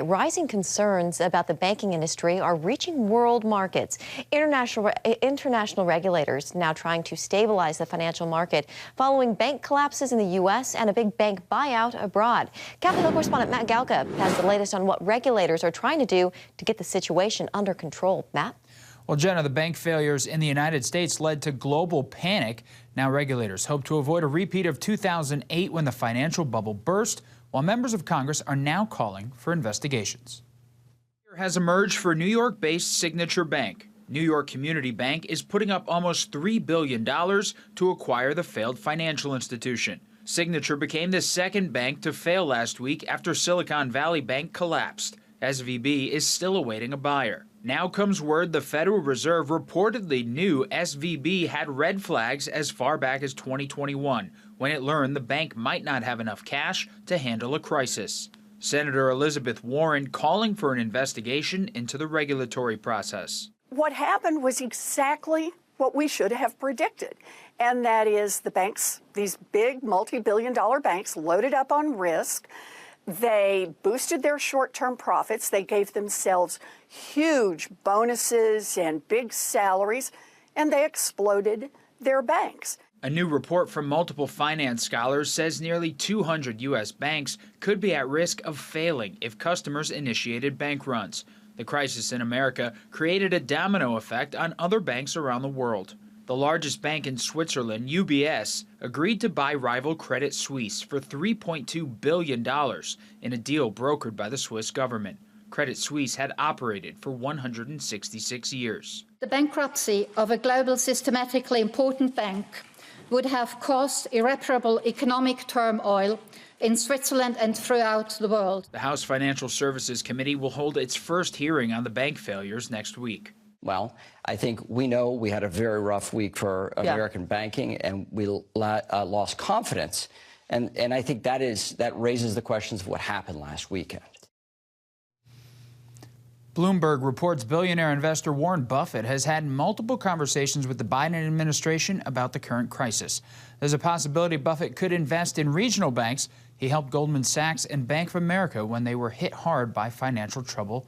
Rising concerns about the banking industry are reaching world markets. International regulators now trying to stabilize the financial market following bank collapses in the U.S. and a big bank buyout abroad. Capitol Hill correspondent Matt Galka has the latest on what regulators are trying to do to get the situation under control. Matt? Well, Jenna, the bank failures in the United States led to global panic. Now regulators hope to avoid a repeat of 2008 when the financial bubble burst, while members of Congress are now calling for investigations. Has emerged for New York-based Signature Bank. New York Community Bank is putting up almost $3 billion to acquire the failed financial institution. Signature became the second bank to fail last week after Silicon Valley Bank collapsed. SVB is still awaiting a buyer. Now comes word the Federal Reserve reportedly knew SVB had red flags as far back as 2021, when it learned the bank might not have enough cash to handle a crisis. Senator Elizabeth Warren calling for an investigation into the regulatory process. What happened was exactly what we should have predicted, and that is the banks, these big multi-billion-dollar banks, loaded up on risk. They boosted their short-term profits. They gave themselves huge bonuses and big salaries, and they exploded their banks. A new report from multiple finance scholars says nearly 200 U.S. banks could be at risk of failing if customers initiated bank runs. The crisis in America created a domino effect on other banks around the world. The largest bank in Switzerland, UBS, agreed to buy rival Credit Suisse for $3.2 billion in a deal brokered by the Swiss government. Credit Suisse had operated for 166 years. The bankruptcy of a global systematically important bank would have caused irreparable economic turmoil in Switzerland and throughout the world. The House Financial Services Committee will hold its first hearing on the bank failures next week. Well, I think we know we had a very rough week for American banking, and we lost confidence. And I think that raises the questions of what happened last weekend. Bloomberg reports billionaire investor Warren Buffett has had multiple conversations with the Biden administration about the current crisis. There's a possibility Buffett could invest in regional banks. He helped Goldman Sachs and Bank of America when they were hit hard by financial trouble